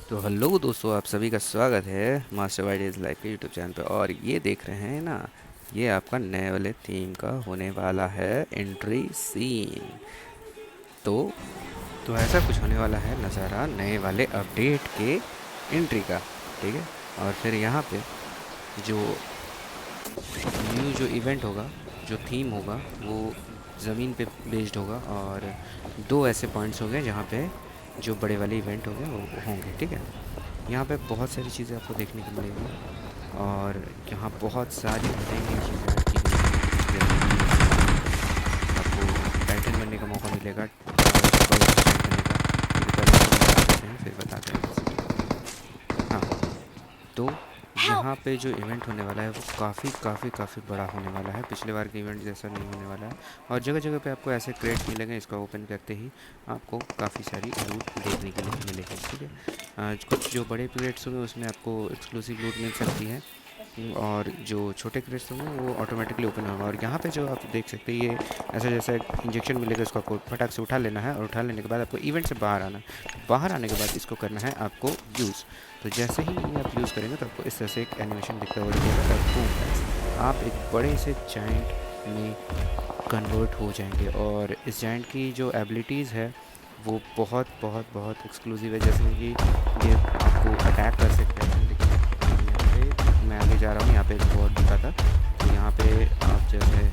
तो हेलो दोस्तों, आप सभी का स्वागत है मास्टर वाइडेज लाइफ के यूट्यूब चैनल पे। और ये देख रहे हैं ना, ये आपका नए वाले थीम का होने वाला है एंट्री सीन। तो तो ऐसा कुछ होने वाला है नज़ारा नए वाले अपडेट के एंट्री का। ठीक है। और फिर यहाँ पे जो न्यू जो इवेंट होगा, जो थीम होगा, वो ज़मीन पे बेस्ड होगा। और दो ऐसे पॉइंट्स होंगे जहाँ पे जो बड़े वाले इवेंट होंगे वो होंगे। ठीक है। यहाँ पे बहुत सारी चीज़ें आपको देखने को मिलेंगी। और यहाँ बहुत सारी नई नई चीज़ें ऐड की गई हैं, जैसे कि आपको टाइटन बनने का मौका मिलेगा, सुपर असिस्टेंट बनने का। ठीक है, पहले हम बता देते हैं फिर बताते हैं जैसे कि हाँ। तो Help! यहाँ पे जो इवेंट होने वाला है वो काफ़ी काफ़ी काफ़ी बड़ा होने वाला है, पिछले बार के इवेंट जैसा नहीं होने वाला है। और जगह जगह पे आपको ऐसे क्रेट्स मिलेंगे, इसका ओपन करते ही आपको काफ़ी सारी लूट देखने के लिए मिलेगी। ठीक है। कुछ जो बड़े क्रेट्स होंगे उसमें आपको एक्सक्लूसिव लूट मिल सकती है। और जो छोटे क्रेट्स होंगे वो ऑटोमेटिकली ओपन होगा। और यहाँ पे जो आप देख सकते हैं, ये ऐसा जैसा एक इंजेक्शन मिलेगा, इसको आपको फटाक से उठा लेना है। और उठा लेने के बाद आपको इवेंट से बाहर आना है। बाहर आने के बाद इसको करना है आपको यूज़। तो जैसे ही ये आप यूज़ करेंगे तो आपको इस तरह से एक एनिमेशन दिखता हुआ दिखेगा, बूम, आप एक बड़े से जाइंट में कन्वर्ट हो जाएंगे। और इस जाइंट की जो एबिलिटीज़ है वो बहुत बहुत बहुत एक्सक्लूसिव है। जैसे कि ये आपको अटैक कर सकते हैं। देखिए, यहाँ पे मैं आगे जा रहा हूँ, यहाँ पे एक बोर्ड दिखा था। तो यहाँ पे आप जैसे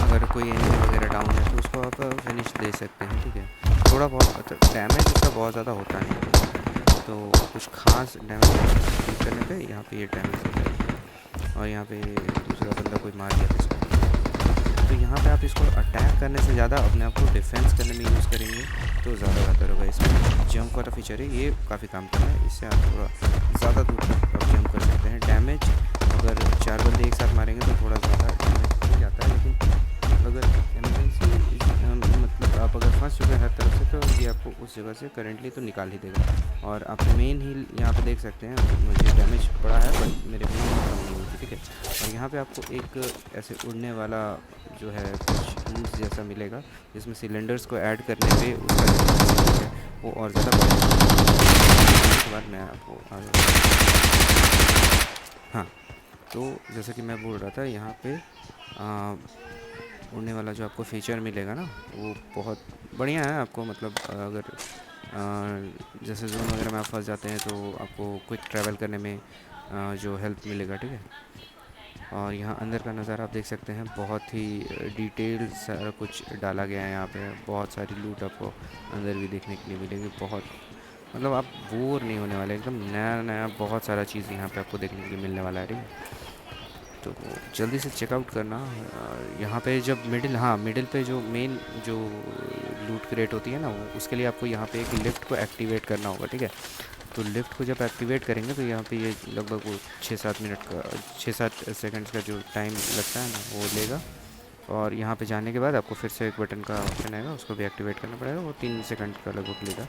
अगर कोई एनिमी वगैरह डाउन है तो उसको आप फिनिश दे सकते हैं। ठीक है। थोड़ा बहुत डैमेज इसका बहुत ज़्यादा होता नहीं है, तो कुछ खास डैमेज करने पे यहाँ पे ये डैमेज होता है। और यहाँ पे दूसरा बंदा कोई मार दिया था इसको। तो यहाँ पे आप इसको अटैक करने से ज़्यादा अपने आप को डिफेंस करने में यूज़ करेंगे तो ज़्यादा बेहतर होगा। इसमें जंप वाला फीचर है, ये काफ़ी काम कर रहा है। इससे आप थोड़ा ज़्यादा दूर तक आप जंप कर सकते हैं। डैमेज अगर 4 बंदे एक साथ मारेंगे तो थोड़ा ज़्यादा डैमेज हो जाता है, लेकिन अगर इमरजेंसी मतलब आप अगर फंस चुके हैं हर तरफ से, तो ये आपको उस जगह से करेंटली तो निकाल ही देगा। और आप मेन हील यहाँ पे देख सकते हैं, मुझे डैमेज पड़ा है पर मेरे मेन हील कम नहीं हुई थी। ठीक है। और यहाँ पे आपको एक ऐसे उड़ने वाला जो है कुछ लूट जैसा मिलेगा, जिसमें सिलेंडर्स को ऐड करने पे उसका जो है वो और ज़्यादा बढ़ेगा। उसके बाद मैं आपको हाँ। तो जैसा कि मैं बोल रहा था, यहाँ पे उड़ने वाला जो आपको फीचर मिलेगा ना, वो बहुत बढ़िया है। आपको मतलब अगर जैसे जोन वगैरह में आप फंस जाते हैं तो आपको क्विक ट्रैवल करने में जो हेल्प मिलेगा। ठीक है। और यहाँ अंदर का नज़ारा आप देख सकते हैं, बहुत ही डिटेल सारा कुछ डाला गया है। यहाँ पे बहुत सारी लूट आपको अंदर भी देखने के लिए मिलेगी। बहुत मतलब आप बोर नहीं होने वाले, एकदम नया नया बहुत सारा चीज़ यहाँ पे आपको देखने के लिए मिलने वाला है। ठीक है। तो जल्दी से चेकआउट करना। यहाँ पे जब मिडिल, हाँ, मिडिल पे जो मेन जो लूट क्रेट होती है ना, वो उसके लिए आपको यहाँ पे एक लिफ्ट को एक्टिवेट करना होगा। ठीक है। तो लिफ्ट को जब एक्टिवेट करेंगे तो यहाँ पे ये लगभग वो 6-7 मिनट का, 6-7 सेकंड्स का जो टाइम लगता है ना, वो लेगा। और यहाँ पे जाने के बाद आपको फिर से एक बटन का ऑप्शन आएगा, उसको भी एक्टिवेट करना पड़ेगा, वो 3 सेकंड का लगभग लेगा।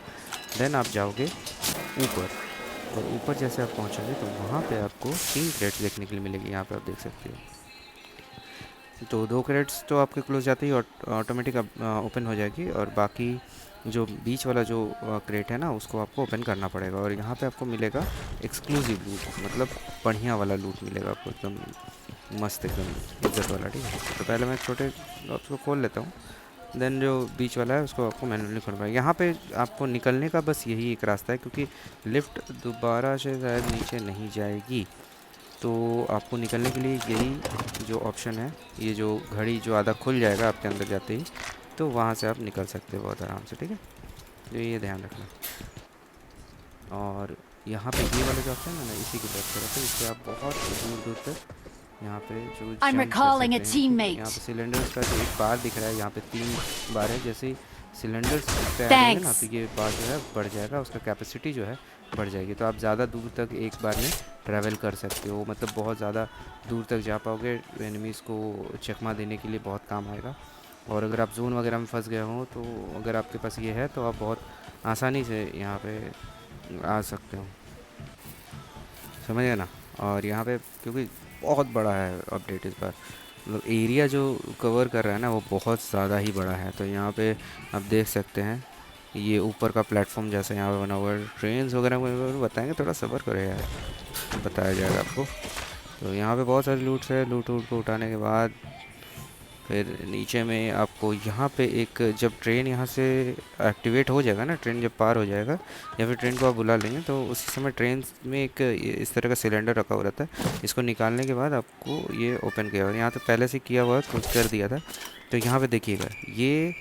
देन आप जाओगे ऊपर। और ऊपर जैसे आप पहुँचोगे तो वहाँ पे आपको 3 क्रेट्स देखने के लिए मिलेगी। यहाँ पे आप देख सकते हो। तो 2 क्रेट्स तो आपके क्लोज जाते ही ऑटोमेटिक ओपन हो जाएगी। और बाकी जो बीच वाला जो क्रेट है ना, उसको आपको ओपन करना पड़ेगा। और यहाँ पे आपको मिलेगा एक्सक्लूसिव लूट, मतलब बढ़िया वाला लूट मिलेगा आपको, एकदम मस्त, एकदम इज्जत वाला। ठीक है। तो पहले मैं छोटे बॉक्स को खोल लेता हूँ, देन जो बीच वाला है उसको आपको मैनुअली खोलना पड़ेगा। यहाँ पे आपको निकलने का बस यही एक रास्ता है, क्योंकि लिफ्ट दोबारा से शायद नीचे नहीं जाएगी। तो आपको निकलने के लिए यही जो ऑप्शन है, ये जो घड़ी जो आधा खुल जाएगा आपके अंदर जाते ही, तो वहाँ से आप निकल सकते हो बहुत आराम से। ठीक है। तो ये ध्यान रखना। और यहाँ पे ये वाला जो ऑप्शन है ना, इसी की बात कर रहा था, इससे आप बहुत दूर दूर तक यहाँ पे जो I'm जंप कर recalling a सकते हैं। ठीक है। यहाँ teammate. पे सिलेंडर्स का जो एक बार दिख रहा है, यहाँ पे 3 बार है। जैसे ही सिलेंडर्स इस पे ऐड होंगे ना, तो Thanks. ये बार जो है बढ़ जाएगा, उसका कैपेसिटी जो है बढ़ जाएगी। तो आप ज़्यादा दूर तक एक बार में ट्रैवल कर सकते हो, मतलब बहुत ज़्यादा दूर तक जा पाओगे। एनिमीज़ को चकमा देने के लिए बहुत काम आएगा। और अगर आप जोन वगैरह में फंस गए हो, तो अगर आपके पास ये है तो आप बहुत आसानी से यहाँ पे आ सकते हो, समझ गए ना। और यहाँ पे क्योंकि बहुत बड़ा है अपडेट इस बार, मतलब एरिया जो कवर कर रहा है ना, वो बहुत ज़्यादा ही बड़ा है। तो यहाँ पे आप देख सकते हैं ये ऊपर का प्लेटफॉर्म जैसा यहाँ पे बना हुआ है, ट्रेन्स वगैरह वगैरह बताएंगे, थोड़ा सब्र करो यार, बताया जाएगा आपको। तो यहाँ पे बहुत सारी लूट्स है, लूट वूट को उठाने के बाद फिर नीचे में आपको यहाँ पे एक, जब ट्रेन यहाँ से एक्टिवेट हो जाएगा ना, ट्रेन जब पार हो जाएगा या फिर ट्रेन को आप बुला लेंगे, तो उसी समय ट्रेन में एक इस तरह का सिलेंडर रखा हुआ रहता है। इसको निकालने के बाद आपको ये ओपन किया, और यहाँ तो पहले से किया हुआ कुछ कर दिया था। तो यहाँ पे देखिएगा, ये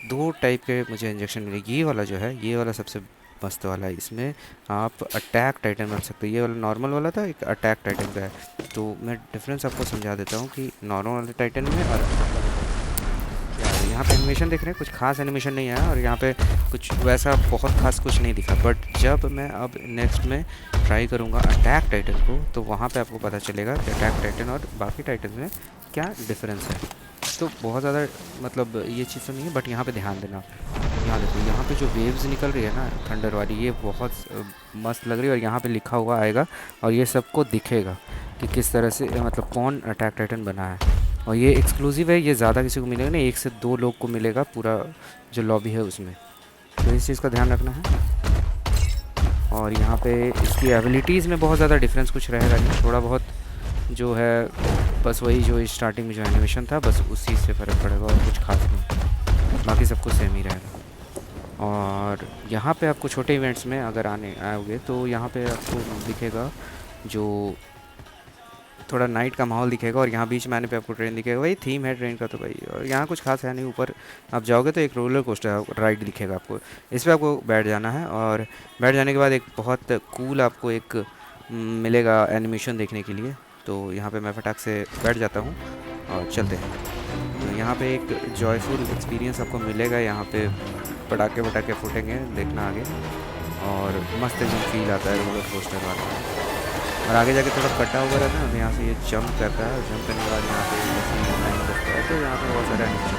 दो टाइप के मुझे इंजेक्शन मिले। ये वाला जो है, ये वाला सबसे मस्त वाला है, इसमें आप अटैक टाइटन बन सकते हो। ये वाला नॉर्मल वाला था, एक अटैक टाइटन का है। तो मैं डिफरेंस आपको समझा देता हूँ कि नॉर्मल वाले टाइटन में और यार यहाँ पे एनिमेशन देख रहे हैं, कुछ खास एनिमेशन नहीं आया, और यहाँ पे कुछ वैसा बहुत खास कुछ नहीं दिखा। बट जब मैं अब नेक्स्ट में ट्राई करूँगा अटैक टाइटन को, तो वहाँ पे आपको पता चलेगा कि अटैक टाइटन और बाकी टाइटन में क्या डिफरेंस है। तो बहुत ज़्यादा मतलब ये चीज़ तो नहीं है, बट यहाँ पे ध्यान देना। यहाँ देखो, यहाँ पे जो वेव्स निकल रही है ना थंडर वाली, ये बहुत मस्त लग रही है, और यहाँ पे लिखा हुआ आएगा और ये सबको दिखेगा कि किस तरह से मतलब कौन अटैक टाइटन बना है। और ये एक्सक्लूसिव है, ये ज़्यादा किसी को मिलेगा नहीं, 1 से 2 लोग को मिलेगा पूरा जो लॉबी है उसमें। तो इस चीज़ का ध्यान रखना है। और यहाँ पे इसकी एबिलिटीज़ में बहुत ज़्यादा डिफरेंस कुछ रहेगा नहीं, थोड़ा बहुत जो है बस वही जो स्टार्टिंग में जो एनिमेशन था बस उसी से फ़र्क पड़ेगा, और कुछ खास नहीं, बाकी सब कुछ सेम ही रहेगा। और यहाँ पे आपको छोटे इवेंट्स में अगर आने आओगे तो यहाँ पे आपको दिखेगा जो थोड़ा नाइट का माहौल दिखेगा, और यहाँ बीच में आने पे आपको ट्रेन दिखेगा। वही थीम है ट्रेन का तो भाई, और यहाँ कुछ खास है नहीं। ऊपर आप जाओगे तो एक रोलर कोस्टर राइड दिखेगा आपको, इस पर आपको बैठ जाना है, और बैठ जाने के बाद एक बहुत कूल आपको एक मिलेगा एनिमेशन देखने के लिए। तो यहाँ पे मैं फटाक से बैठ जाता हूँ और चलते हैं। तो यहाँ पे एक जॉयफुल एक्सपीरियंस आपको मिलेगा, यहाँ पे पटाखे वटाखे फूटेंगे, देखना आगे, और मस्त एकदम फील आता है रोलर कोस्टर वाला। और आगे जाके थोड़ा कटा हुआ रहता है ना, तो यहाँ से ये जंप करता है, जंप करने के बाद यहाँ पे जैसे लाइन करता है, तो यहाँ पे बहुत सारे एनिमेशन।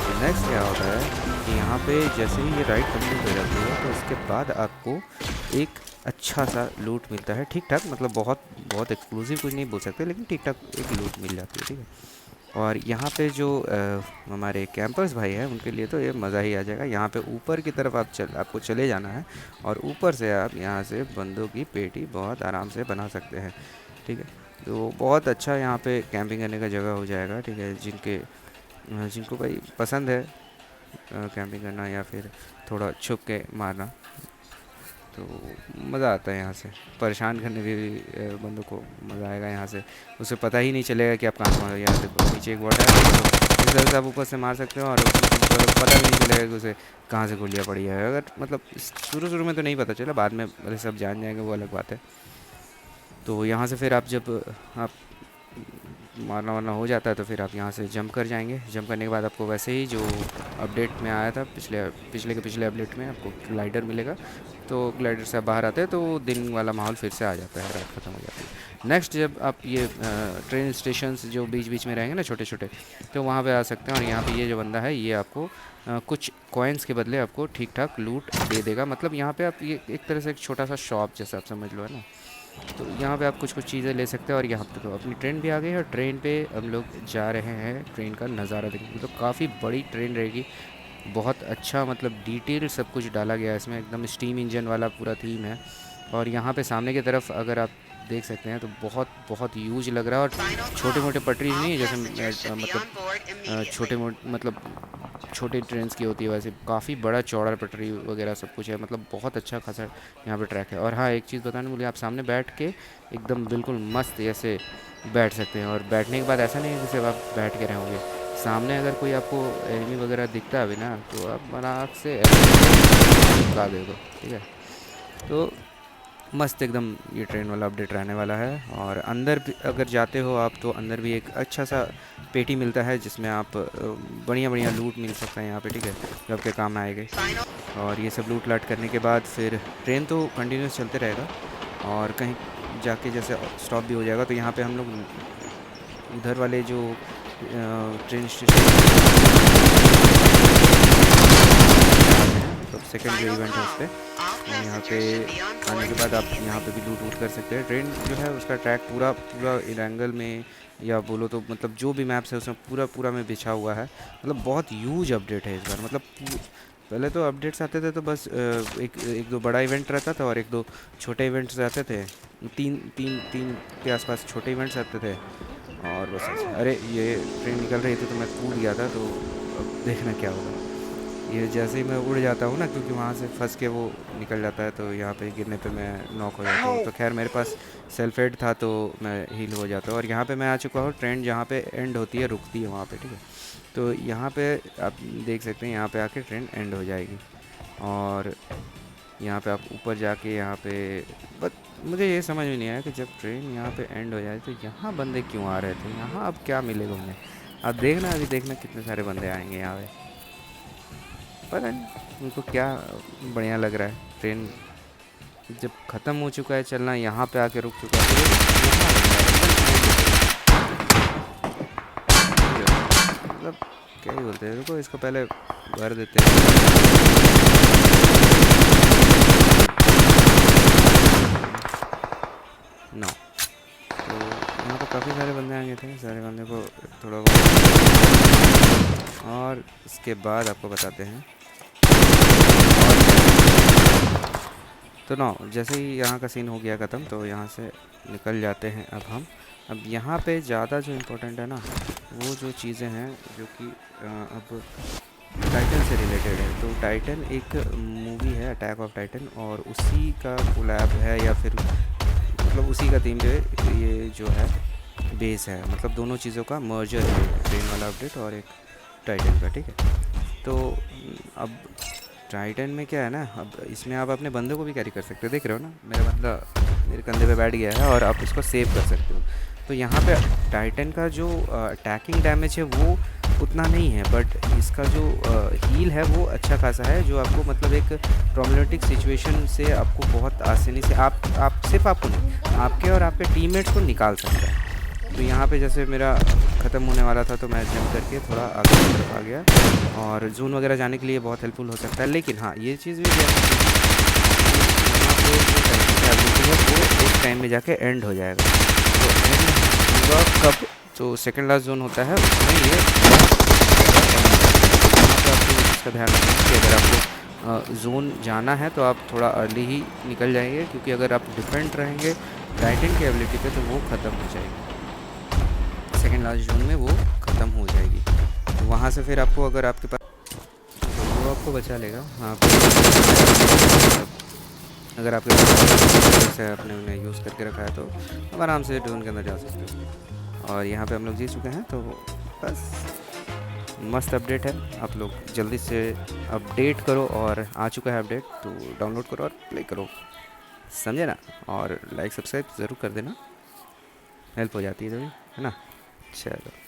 तो नेक्स्ट क्या होता है कि यहाँ पे जैसे ही ये राइड कंप्लीट हो जाती है, तो उसके बाद आपको एक अच्छा सा लूट मिलता है, ठीक ठाक, मतलब बहुत बहुत एक्सक्लूसिव कुछ नहीं बोल सकते, लेकिन ठीक ठाक एक लूट मिल जाती है, ठीक है। और यहाँ पे जो हमारे कैंपर्स भाई हैं उनके लिए तो ये मज़ा ही आ जाएगा। यहाँ पे ऊपर की तरफ आपको चले जाना है, और ऊपर से आप यहाँ से बंदों की पेटी बहुत आराम से बना सकते हैं, ठीक है। तो बहुत अच्छा यहाँ पे कैंपिंग करने का जगह हो जाएगा, ठीक है। जिनको भाई पसंद है कैंपिंग करना या फिर थोड़ा छुप के मारना, तो मज़ा आता है। यहाँ से परेशान करने में भी बंदों को मज़ा आएगा। यहाँ से उसे पता ही नहीं चलेगा कि आप कहाँ से मार, यहाँ देखो नीचे एक वाटर है, तो इस तरह से आप ऊपर से मार सकते हो, और पता भी नहीं चलेगा कि उसे कहाँ से गोलियाँ पड़ी है। अगर मतलब शुरू शुरू में तो नहीं पता चला, बाद में अरे सब जान जाएंगे, वो अलग बात है। तो यहाँ से फिर आप जब आप मारना वारना हो जाता है, तो फिर आप यहाँ से जंप कर जाएंगे। जंप करने के बाद आपको वैसे ही जो अपडेट में आया था, पिछले अपडेट में आपको ग्लाइडर मिलेगा। तो ग्लाइडर से आप बाहर आते हैं तो दिन वाला माहौल फिर से आ जाता है, रात ख़त्म हो जाती है। नेक्स्ट जब आप ये ट्रेन स्टेशन जो बीच बीच में रहेंगे ना छोटे छोटे, तो वहाँ पे आ सकते हैं। और यहाँ पे ये जो बंदा है, ये आपको कुछ कॉइन्स के बदले आपको ठीक ठाक लूट दे देगा। मतलब यहाँ पे आप ये एक तरह से एक छोटा सा शॉप जैसा आप समझ लो, है ना। तो यहाँ पे आप कुछ कुछ चीज़ें ले सकते हैं। और यहाँ पे तो अपनी ट्रेन भी आ गई है, और ट्रेन पे हम लोग जा रहे हैं ट्रेन का नज़ारा देखने। तो काफ़ी बड़ी ट्रेन रहेगी, बहुत अच्छा, मतलब डिटेल सब कुछ डाला गया है इसमें, एकदम स्टीम इंजन वाला पूरा थीम है। और यहाँ पे सामने की तरफ अगर आप देख सकते हैं तो बहुत बहुत यूज लग रहा है, और छोटे मोटे पटरी नहीं है जैसे मतलब छोटे मोटे मतलब छोटे ट्रेन्स की होती है, वैसे काफ़ी बड़ा चौड़ा पटरी वगैरह सब कुछ है। मतलब बहुत अच्छा खासा यहाँ पे ट्रैक है। और हाँ, एक चीज़ बताने बोलिए, आप सामने बैठ के एकदम बिल्कुल मस्त ऐसे बैठ सकते हैं। और बैठने के बाद ऐसा नहीं है जैसे आप बैठ के रहोगे, सामने अगर कोई आपको एनिमी वगैरह दिखता है अभी ना, तो आप आराम से चिपका दे दो, ठीक है। तो मस्त एकदम ये ट्रेन वाला अपडेट रहने वाला है। और अंदर भी अगर जाते हो आप, तो अंदर भी एक अच्छा सा पेटी मिलता है, जिसमें आप बढ़िया बढ़िया लूट मिल सकता है यहाँ पे, ठीक है, जो आपके काम आएगा। और ये सब लूट लाट करने के बाद फिर ट्रेन तो कंटिन्यूस चलते रहेगा, और कहीं जाके जैसे स्टॉप भी हो जाएगा, तो यहाँ पे हम लोग उधर वाले जो ट्रेन स्टेशन, तो सेकंड जो इवेंट है उस पर, यहाँ पे आने के बाद आप यहाँ पे भी लूट वूट कर सकते हैं। ट्रेन जो है उसका ट्रैक पूरा पूरा इरेंगल में, या बोलो तो मतलब जो भी मैप्स है उसमें पूरा पूरा में बिछा हुआ है। मतलब बहुत ह्यूज अपडेट है इस बार, मतलब पहले तो अपडेट्स आते थे तो बस एक एक दो बड़ा इवेंट रहता था और एक दो छोटे इवेंट्स रहते थे। तीन तीन तीन के आसपास छोटे इवेंट्स आते थे और बस ऐसे। अरे ये ट्रेन निकल रही थी तो मैं कूद गया था, तो अब देखना क्या होगा। ये जैसे ही मैं उड़ जाता हूँ ना, क्योंकि वहाँ से फंस के वो निकल जाता है, तो यहाँ पे गिरने पे मैं नॉक हो जाता हूँ। तो खैर मेरे पास सेल्फ एड था तो मैं हील हो जाता हूँ। और यहाँ पे मैं आ चुका हूँ, ट्रेन जहाँ पे एंड होती है रुकती है वहाँ पे, ठीक है। तो यहाँ पे आप देख सकते हैं, यहाँ पे आके ट्रेन एंड हो जाएगी। और यहाँ पे आप ऊपर जाके यहाँ पे, बट मुझे ये समझ में नहीं आया कि जब ट्रेन यहाँ पे एंड हो जाए तो यहाँ बंदे क्यों आ रहे थे, यहाँ अब क्या मिलेगा उन्हें। अब देखना, अभी देखना कितने सारे बंदे आएंगे यहाँ पे। पता नहीं उनको क्या बढ़िया लग रहा है। ट्रेन जब ख़त्म हो चुका है चलना, यहाँ पे आके रुक चुका है, तो मतलब क्या ही बोलते हैं, रुको इसको पहले भर देते हैं। नो, तो यहाँ पर काफ़ी सारे बंदे आए थे, सारे बंदे को थोड़ा बहुत, और इसके बाद आपको बताते हैं। तो ना जैसे ही यहाँ का सीन हो गया ख़त्म, तो यहाँ से निकल जाते हैं अब हम। अब यहाँ पे ज़्यादा जो इम्पोर्टेंट है ना, वो जो चीज़ें हैं जो कि अब टाइटन से रिलेटेड है। तो टाइटन एक मूवी है, अटैक ऑफ टाइटन, और उसी का कोलैब है, या फिर मतलब उसी का थीम पे ये जो है बेस है। मतलब दोनों चीज़ों का मर्जर है, ट्रेन वाला अपडेट और एक टाइटन का, ठीक है। तो अब टाइटन में क्या है ना, अब इसमें आप अपने बंदे को भी कैरी कर सकते हो। देख रहे हो ना, मेरा बंदा मेरे कंधे पे बैठ गया है और आप इसको सेव कर सकते हो। तो यहाँ पे टाइटन का जो अटैकिंग डैमेज है वो उतना नहीं है, बट इसका जो हील है वो अच्छा खासा है, जो आपको मतलब एक प्रॉब्लमेटिक सिचुएशन से आपको बहुत आसानी से आप सिर्फ आपको नहीं, आपके और आपके टीममेट्स को निकाल सकता है। तो यहाँ पे जैसे मेरा ख़त्म होने वाला था, तो मैं जंप करके थोड़ा आगे की तरफ आ गया, और जून वगैरह जाने के लिए बहुत हेल्पफुल हो सकता है। लेकिन हाँ, ये चीज़ भी है यहाँ पे जो है वो एक टाइम में जाके एंड हो जाएगा। तो एंड होगा कब, तो सेकंड लास्ट जोन होता है उसमें ये यहाँ पे आपको इस चीज़ का ध्यान रखना है कि अगर आपको जोन जाना है तो आप थोड़ा अर्ली ही निकल जाएंगे, क्योंकि अगर आप डिपेंड रहेंगे टाइटन की एबिलिटी पे तो वो ख़त्म हो जाएगी। सेकेंड लास्ट जोन में वो ख़त्म हो जाएगी। तो वहाँ से फिर आपको, अगर आपके पास, तो वो आपको बचा लेगा। हाँ, अगर आपके पास जैसे आपने उन्हें यूज़ करके रखा है तो आप आराम से जोन के अंदर जा सकते हो। और यहाँ पे हम लोग जीत चुके हैं, तो बस मस्त अपडेट है। आप लोग जल्दी से अपडेट करो, और आ चुका है अपडेट तो डाउनलोड करो और प्ले करो, समझे ना। और लाइक सब्सक्राइब ज़रूर कर देना, हेल्प हो जाती है तभी, है ना। चलो।